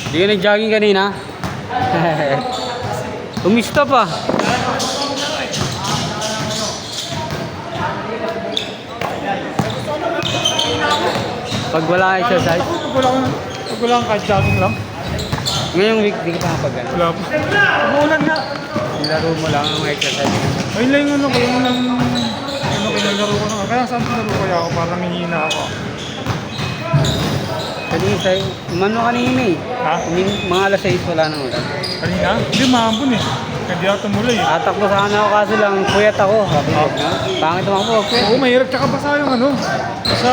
Hindi ka nag-jogging kanina? Umista pa. Pag wala exercise? Pag wala kahit jogging lang. Ngayong week, di ka pa kapag gano'n. Wala pa. Umulan nga. Nilaro mo lang ang exercise. Ayun lang yung ano, kinalaro ko na. Kaya saan pinaro kaya ako? Parang nanghihina ako. Kanina sa'yo, umano kanina eh. Ha? Mga alas 6 wala nang ulan. Kanina? Hindi, mahambon eh. Hindi ako tumuloy eh. Tatakbo sana ako kaso lang, puyat ako. Sabi ko, pangit tumakbo. Oo, mahirap. Tsaka basa yung ano. Basa.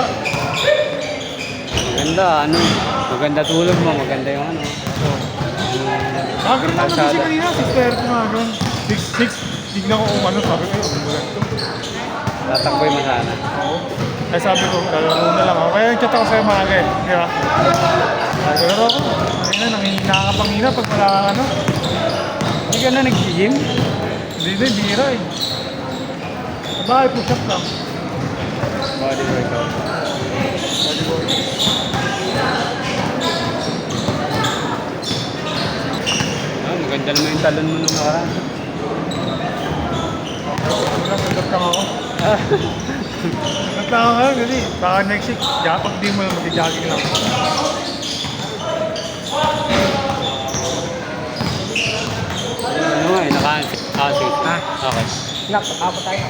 Maganda, maganda tulog mo, maganda yung ano. Nakagaroon na kasi kanina, 6:30 na gano'n. 6, tignan ko kung ano, sabi ko, umulan ito. Tatakboy mo sana. Oo. Kaya sabi ko, lalaro na lang ako. Kaya nag-chat ako sa'yo maaga eh. Di ba? Lalaro ako. Kanina, nangihina ka pang hina pag wala kang ano. Hindi ka na nag-gym? Hindi, bira eh. Bahay, push-up lang. Body workout. Body workout. Maganda naman yung talon mo nung nakaraan. Wala, nagdat lang ako. Nagdat lang ako kasi baka next week, pag di mo lang mag-jogging lang. Ano nga eh, naka-safe. Ha? Okay. Apa tayo?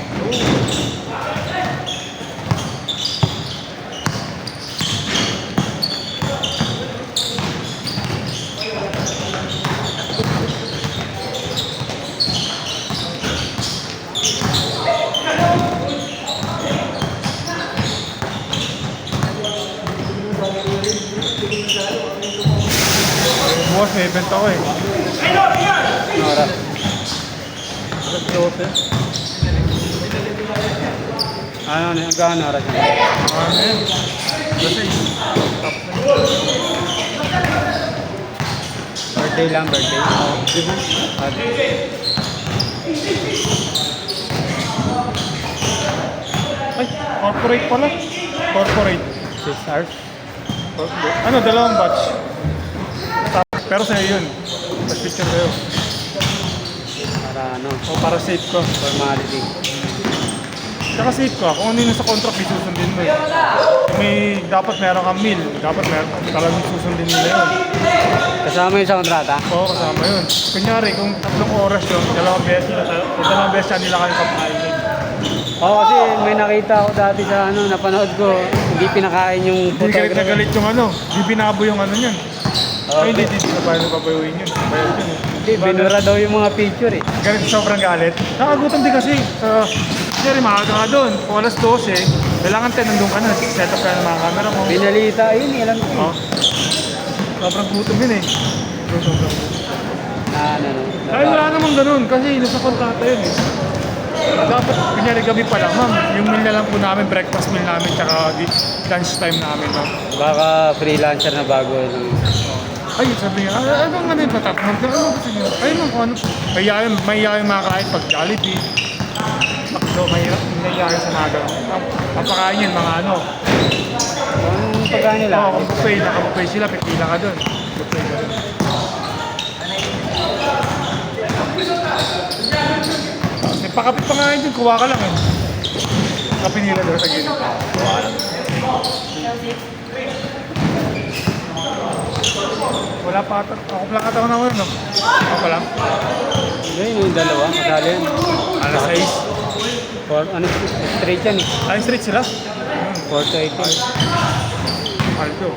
Bukas may event ako eh. Ano oras? Alas 12. Ano, hanggang oras yun? Ano yun? Kasi, Birthday lang, birthday. ay, corporate pala. Corporate. 6 hours. Ano, dalawang batch. Pero sa'yo yun. Mas picture sa'yo. Para ano, O para safe ko. formality. Tsaka safe ka. Kung ano yung nasa contract, susundin mo eh. May dapat meron kang meal. Dapat meron talagang susundin nila yun. Kasama yun sa kontrata? Oo, kasama yun. Kunyari, kung 3 oras yun, dalawang beses nila kayo kapainin. Oo, kasi may nakita ako dati sa ano, napanood ko, hindi pinakain yung Hindi galit na photographer. galit yung ano. Hindi binabo yung ano niyan. Okay. Ay, hindi na paano babayuin yun. Bayad yun eh. Hindi, binura daw yung mga picture eh. Galit, sobrang galit. Nakagutom din kasi. Siyempre, maaga ka doon. Kung alas 12, kailangan 10 nandun ka na. Set up ka na ng mga camera mo. Binalita, yun eh, alam ko Oh. eh. Sobrang gutom yun eh. Sobrang. Ano. Ay, wala namang ganun. Kasi nasa kontrata yun eh. Dapat, kunyari gabi pa lang, ma'am. Yung meal na lang po namin, breakfast meal namin, tsaka lunch time namin, ma'am. Baka freelancer na bago. Ay, sabi niya, anong ano yung patatmag? Ano gusto niyo? Ay, ma'am, kung ano. Mahihayin mga kain pag Jollibee. So, mahirap nangyayari sa mga ganun. Ang pakain yun, mga ano. Anong pagkain nila? Oo, kung buffet, naka-buffet sila, pipila ka doon. Buffet ka doon. May pakapit pa nga yun, kuha ka lang eh. Kape nila doon sa gilid. Kuha ka lang. Wala pa ata. Ako lang ata ako na no? Ako pa lang. Yun, yung dalawa. Kasali yan. Alas 6. Ano, straight yan eh. Ay, straight sila. 4 to 18. Alto.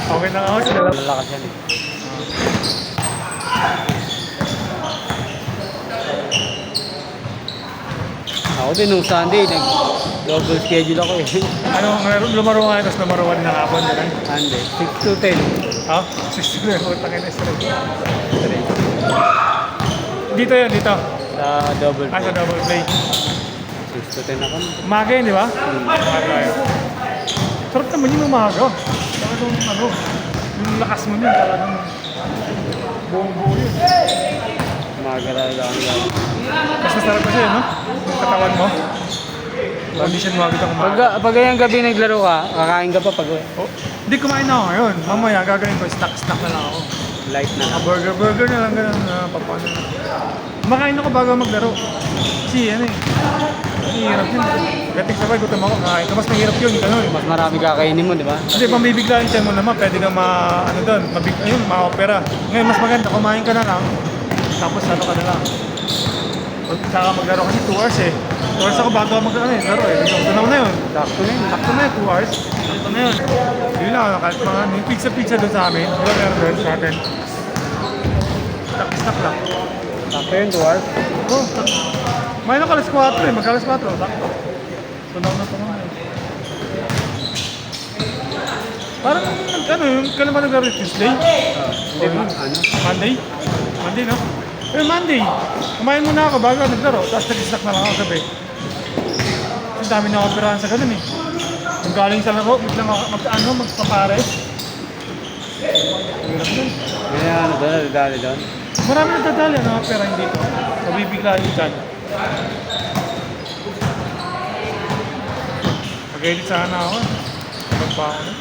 Okay na ako sila. Lalakas yan eh. Ako din nung Sunday, nag-double schedule ako eh. Ano, lumaro nga tapos lumaro ka ng hapon. Ganun. Sunday, 6 to 10. Ha? 60 na ako. Takin na straight. Dito yan, dito. Sa double Ah, sa play. double play. 6 to 10 ako. Umaga yun, di ba? Umaga yun. Sarap naman yung umaga. Talagang ano, yung lakas mo yun, talagang buong-buo yun. Umaga talaga ang gano'n. Mas masarap kasi, no? Yung katawan mo. Condition mo agad ang umaga. Pag yung gabi naglaro ka, kakain ka pa pag Oh, hindi kumain na ako ngayon. Mamaya gagawin ko, snack na lang ako. light na. Burger na lang ganun, papano na. Makain ako bago maglaro. Kasi ano eh, mahirap yun. Gating sabay, gutom ako, kakain ka. Mas mahirap yun, gano'n. Mas marami kakainin mo, di ba? Hindi, pambibigla yung tiyan mo naman, pwede kang ano doon, ayun, ma-opera. Ngayon, mas maganda, kumain ka na lang, tapos ano ka na lang. Saka maglaro kasi 2 hours eh. 2 hours ako bago ako maglaro eh. Tunaw na yun. Sakto na yun. Sakto na yun, 2 hours. Sakto na yun. Yun lang, kahit mga yung pizza doon sa amin. Wala meron doon sa atin. Snack lang. Sakto yun, 2 hours. Oh, may na kalas 4 eh, magkalas 4. Sakto. Tunaw na eh. Parang, ano yung, kailan ba naglaro Tuesday? Hindi ba? Ano? Monday? Monday, no? Eh, Monday. Kumain muna ako bago naglaro, tapos nag-snack na lang ako gabi. Ang dami na operahan sa ganun eh. Kung galing sa laro, biglang magpapares. Hirap yun. May ano doon, nadadali doon. Marami nagdadali ang operahan dito. Mabibigla yung dyan. Mag-edit sana ako. Ilang pa ako na.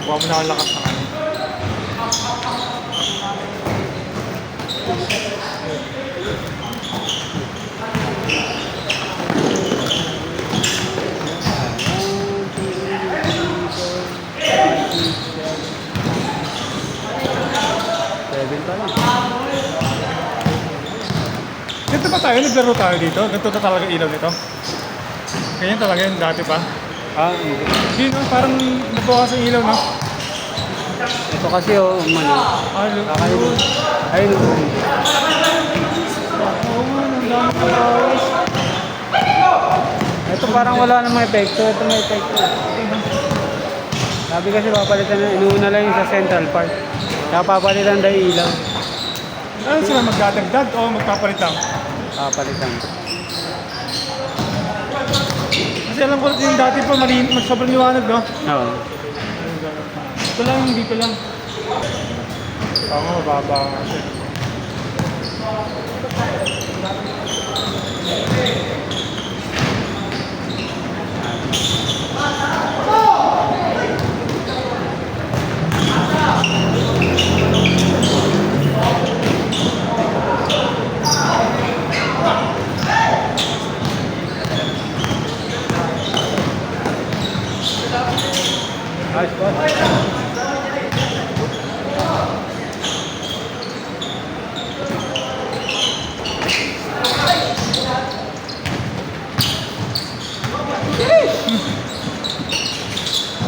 Kuha mo na ang lakas na kanya. Ganito ba tayo? Naglaro tayo dito? Ganito na talaga ilaw nito? Ganyan talaga yun dati pa? Ah, hindi. Hindi no? Parang nabawas ang ilaw no? Ito kasi oh, mali. Ayun. Ayun. Oo nga, ang dami ng hours. Ito parang wala namang epekto. Ito may epekto. Sabi kasi papalitan na, inuuna lang yung sa Central Park. Kaya papalitan daw yung ilaw. Ano sila magdadagdag o magpapalit lang? Papalitan. Kasi alam ko yung dati pa mas sobrang liwanag no? Oo. Ito lang, dito lang. Tama, mababa nga siya. Ayos ba?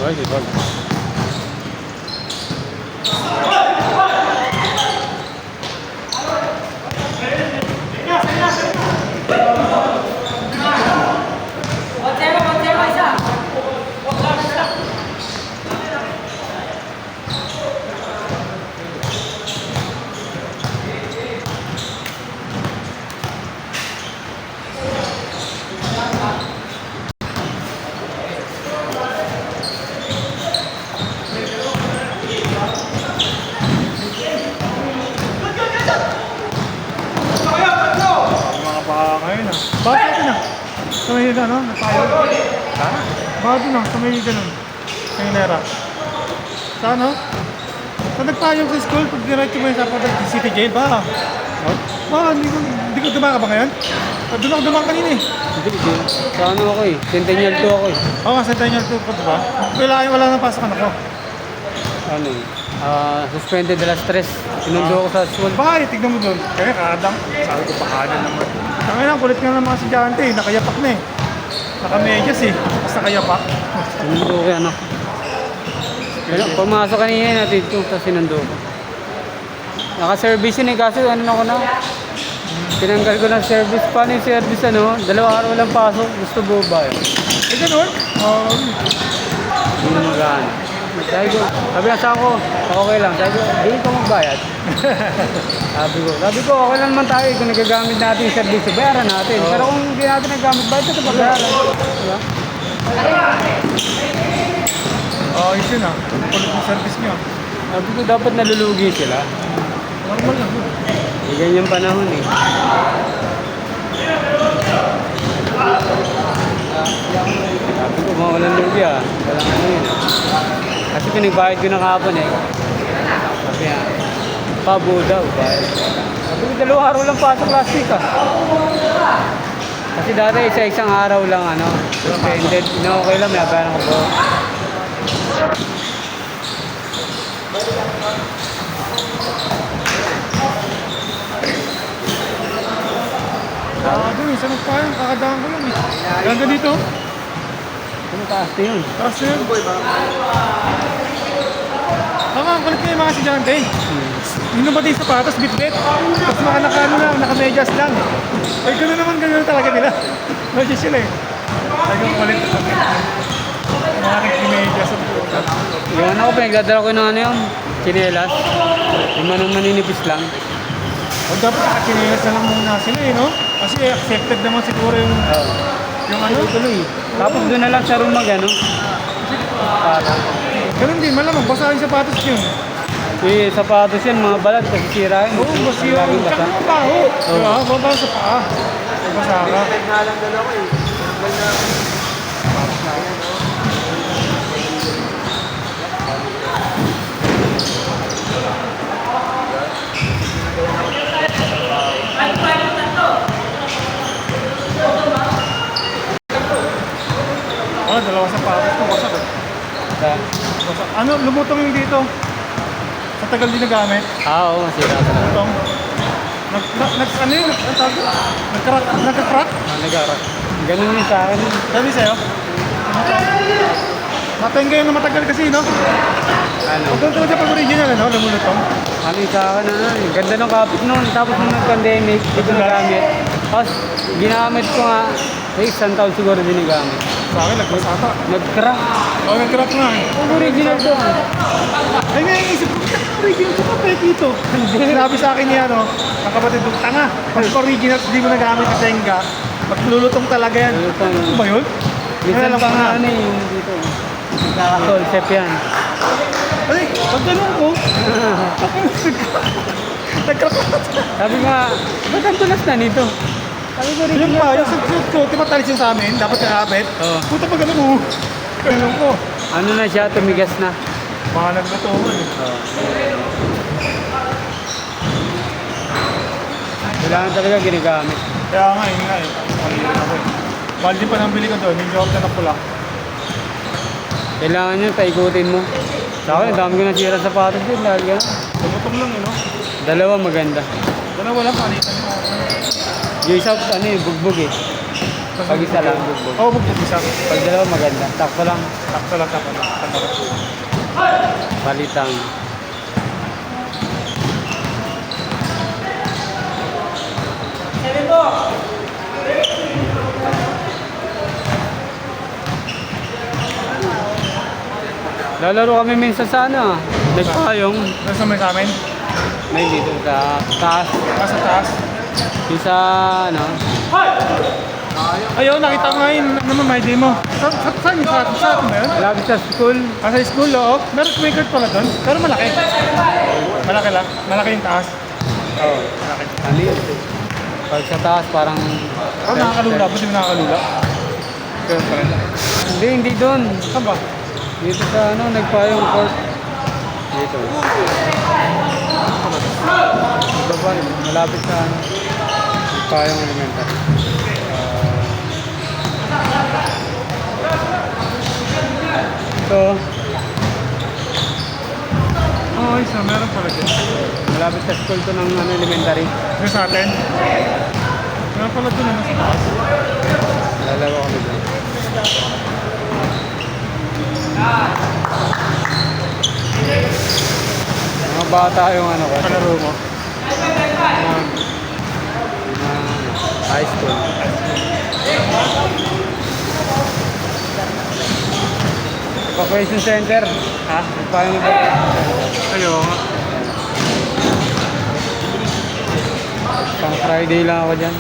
Ayos ba? Mga baka ngayon ah. Bakit natin ah? Sa may ano, napayo. Ha? Bakit din ah, sa may ganun. Sa Hinera. Sa ano? Sa nagpayong sa school, pag diretso mo yung sa City Jail ba? Oh, Hindi ko dumaka ba ngayon? Doon ako dumaka kanina eh. hindi. Sa ano ako eh. Centennial 2 ako eh. Oo, sa Daniel 2 ko, diba? Wala nang pasok ako. Ano eh. Suspended de la stress. Sinundo ko sa school. Baka tignan mo doon. Kaya kadang, sabi ko pakada naman. Tangin lang, kulit nga ng mga estudyante eh. Nakayapak na eh. Nakamedyas eh. Basta nakayapak. Sinundo ko yan ako. Pumasok kanina natin ito. Tapos sinundo ko. Naka-service yun eh. Kaso ano ako na. Tinanggal ko ng service. Paano yung service ano? 2 araw lang pasok. Gusto buba eh. Eh, ganun? Hindi na mag-ano. Sabi nga sa ako, okay lang. Sabi ko, hindi ko magbayad. Sabi ko, okay lang naman tayo. Kung nagagamit natin yung service, bayaran natin. Pero kung hindi natin nagamit, bayad ito bayaran. Diba? Yun yun ah. Kulit yung service nyo. Sabi ko, dapat nalulugi sila. Normal lang. Hindi ganyan panahon eh. Sabi ko, mga walang lugi ah. Walang ano yun ah. Kasi pinagbayad ko na kahapon eh. Sabi nga, pabo daw. Bayad. Sabi ko, 2 araw lang pasok last week ah. Kasi dati isa-isang araw lang ano. Suspended. Okay lang, may bayaran ko po. Doon eh. Sa magpahang, kakadaan ko lang eh. Ganda dito. Ano taas na yun? Tapos yun. Ang kulit nga yung mga estudyante. Yung ba yung sapatos, bit-bit. Tapos mga nakano na, nakamedyas lang. Ay, gano'n talaga nila. Medyo sila eh. Talagang kulit. Mga nagkimedyas ang puta. Yung ano ko, pinagdadala ko ng ano yun? Chinelas. Yung maninipis lang. O dapat nakachinelas na lang muna sila eh, no? Kasi accepted naman siguro yung ano. Tuloy. Tapos doon na lang sa room mag ano. Para. Ganun din, malamang basa yung sapatos yun. Eh, sapatos yan, mga balat, kasi sirain. Oo, basa yun. Laging Tsaka basa. mabaho. Diba? Mabaho sa paa. Basa ka. Dalawa sapatos ko, basak eh. Basak. Ano, lumutong yung dito. Sa tagal din nagamit. Oo, masira talaga. Lumutong. Ano yun? Ang tawag doon? Nagka-crack? Nag-arak. Ganun yun sa akin. Sabi sa'yo? Matengga yun na matagal kasi, no? Ano? Huwag doon sa pag-original, ano? Lumulutong. Ano yung sa akin, ano? Ganda ng kapit noon. Tapos nung nag-pandemic, hindi ko nagamit. Tapos, ginamit ko nga. Isang taon siguro din nagamit. Sa akin, nagpasata. Nag-crack. Oo, nag-crack nga eh. Ang original to. Ay, nga yung isip ko, original ko pa dito. Sinabi sa akin niya, no? Ang kapatid ko, tanga. Pag original, hindi mo nagamit sa Tenga. Maglulutong talaga yan. Lulutong. Ano ba yun? Minsan pa nga ano eh, yung dito. Concept yan. Ay, pag ganun ko, nag-crack. Sabi nga, ba't ang tulas na nito? Sabi ko rin Yung pa, yung suit ko, di ba talis yung sa amin? Dapat nakapit. Oo. Puta pag ganun mo. Ganun ko. Ano na siya, tumigas na. Mga naglutuan eh. Kailangan talaga ginagamit. Kaya nga, yun nga eh. Mahirap ako eh. Mahal din pa nang bili ko doon, yung Jordan na pula. Kailangan nyo, paikutin mo. Sa akin, ang dami ko nasira sa sapatos din. Dahil gano'n. Tumutong lang eh, no? Dalawa maganda. Dalawa lang, palitan mo. Yung isa, ano yung bugbog eh. Pag isa lang, bugbog. Oo, bugbog isa. Pag dalawa maganda. Takto lang. Takto lang, takto lang. Palitang. Lalaro kami minsan sa ano, nagpayong. Nasa may sa amin? May dito sa taas. Sa taas. Yung sa ano, Ayun, nakita ko ngayon naman may demo. Saan yung sa atin ba yun? malapit sa school. Sa school, oo. Meron square pala doon. Pero malaki. Malaki lang. Malaki yung taas. Oo. Malaki. Ano yun? Pag sa taas parang... Oh, nakakalula. Buti mo nakakalula. Ganun pa rin. Hindi doon. Saan ba? Dito sa ano, nagpayong court. Dito. Ibaba, malapit sa ano. Payong elementary. Ito, Oo, isa. Meron pala dyan. malapit sa school to ng ano, elementary. Yung sa atin? Meron pala dun naman sa taas. Lalaro kami doon. Mga bata yung ano ko. Kalaro mo. High school. Evacuation center. Ha? Paano ba? Ayaw nga. Pang Friday lang ako dyan.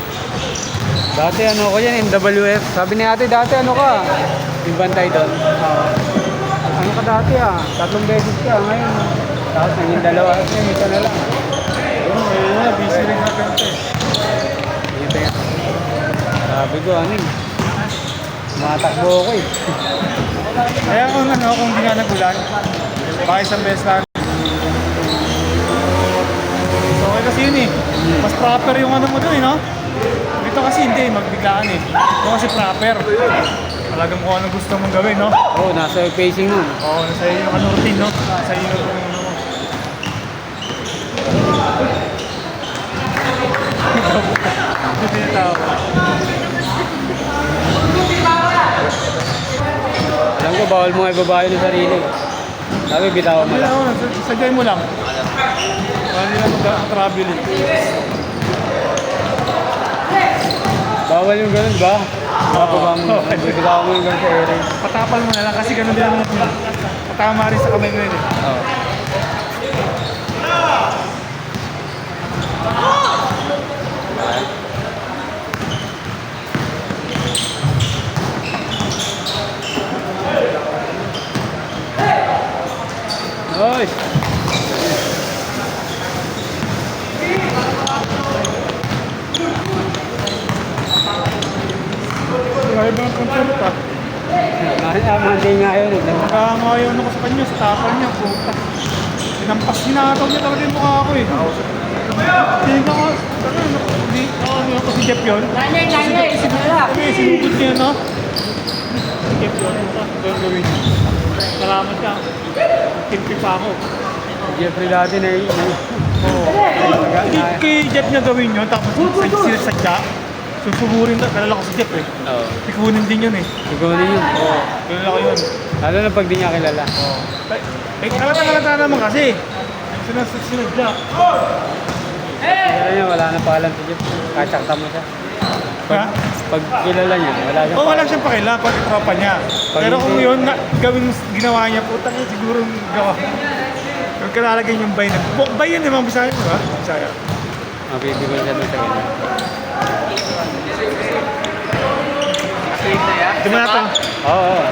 Dati ano ko yan, MWF. Sabi ni ate dati ano ka? Yung bantay doon. Ano ka dati 3 beses ka ngayon. Tapos naging 2 kasi isa na lang. Oo, ayun nga. Busy rin sa ganito eh. Dito yan. Sabi ko ano eh. Matakbo ako eh. Kaya kung ano, kung hindi nga nagulan, baka isang beses lang. So, okay kasi yun eh. Mas proper yung ano mo dun eh, no? Dito kasi hindi, magbiglaan eh. Ito kasi proper. Talagang kung ano gusto mong gawin, no? Oo, nasa facing nun. Oo, nasa iyo yung ano routine, no? Nasa iyo yung ano mo. Ito tinatawag. Alam ko, bawal mo ibabayo ng sarili. Sabi, bitawan mo Wala lang. mo, sadyay mo lang. Wala nila mag-traveling. Bawal yung ganun ba? Bababa mo. Oo. Bitawan mo yung ganun sa area. Patapal mo na lang kasi ganun din naman yun. Patama rin sa kamay mo yun eh. Oo. Oy! Kaya ba ang control pa? Monday nga yun. Nakakayaw ako sa kanya, sa tapal niya, puta. Sinampas, hinataw niya talaga yung mukha ko eh. Tingnan ko, hindi, ano ko si Jeff yun. Sinugod niya, no? Si Jeff yun, ito yung gawin niya. Salamat ka. Timpi pa ako. Jeffrey dati na Oo. Kay Jeff niya gawin yun, tapos sinasadya. Susuburin talaga ko si Jeff eh. Oo. Pikunin din yun eh. Ikaw na yun. Oo. Ganun ako yun. Lalo na pag di niya kilala. Oo. Eh, kalata naman kasi. Sinadya. Kilala niya, wala na paalam si Jeff. Kahit sakta mo siya. Ha? Pag kilala niya, wala siyang Oo, wala siyang pakila pag tropa niya. Pag Pero kung hindi- yun, gawin ginawa niya, putang yun, siguro gawa. Kung kalalagay yung bay na, bay yun naman, Bisaya, di ba? Bisaya. Mabibigol siya doon sa ganyan. Di ba natin? Oo.